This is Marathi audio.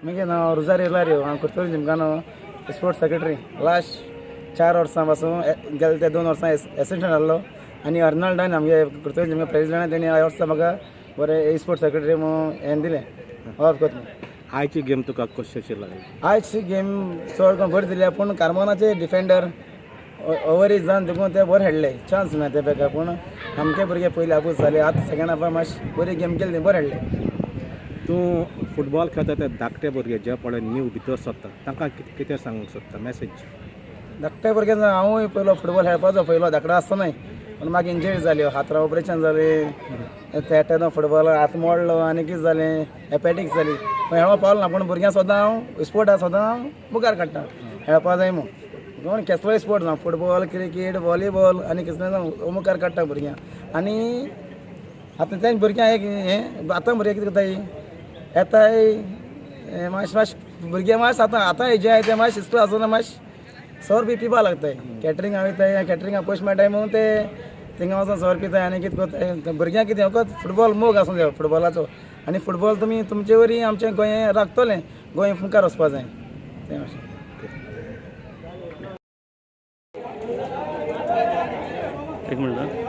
मुगे नाव रुजारी लारियो हांव करतलो जिमखानो स्पोर्ट्स सेक्रेटरी लास्ट 4 वर्सां पासून गेले ते 2 वर्सां एसिस्टंट आहलो आनी अर्नाल्डान आमगे करतलो जिमगे प्रेसिडेंट तेणी ह्या वर्सा म्हाका बरें स्पोर्ट्स सेक्रेटरी म्हणून हें दिलें ऑफ कोत आयची गेम तुका कशी अशी लागली? आयची गेम चड कोण बरी दिल्या पूण कार्मोनाचे डिफेंडर ओव्हरीज जावन देखून ते बरे खेळ्ळे चान्स मेळ्ळे ते पेका पूण आमचे भुरगे पयलीं आपूस जाले आतां सेकंड हाफा मातशी बरी गेम केली बरे खेळ्ळे. तूं फुटबॉल खेळटा ते धाकटे भुरगे जे पळय न्यू भितर सोदता तांकां कितें सांगूंक सोदता मेसेज? धाकटे भुरगे हांवूय पयलो फुटबॉल खेळपाचो पयलो धाकटो आसतनाय पूण म्हाका इंजरी जाली हातरा ऑपरेशन जालें तेन्ना फुटबॉल हात मोडलो आनी कितें जालें एपेटिक्स जाली खेळपा पावलो ना पूण भुरग्यां सदां हांव स्पोर्टाक सदां हांव मुखार काडटा खेळपा जाय म्हूण कोण कसलोय स्पोर्ट जावं फुटबॉल क्रिकेट व्हॉलीबॉल आनी कसलें जावं मुखार काडटा भुरग्यांक. आनी आतां तें भुरग्यांक एक हें आतां भुरगे कितें करताय येताय मातशें भुरगे मातशें आतां हेजे आहाय ते मातशें शिस्त आसतना मातशें सौर बी पिवपा लागताय कॅटरिंगां वयताय कॅटरिंगां पयशे मेळटाय म्हणून ते थिंगा वचोन सौर पिताय आनी कितें करताय भुरग्यांक कितें फकत फुटबॉल मोग आसूं जाय फुटबॉलाचो आनी फुटबॉल तुमी तुमचे वरी आमचें गोंय राखतलें गोंय मुखार वचपा जाय तें अशें. एक मिनट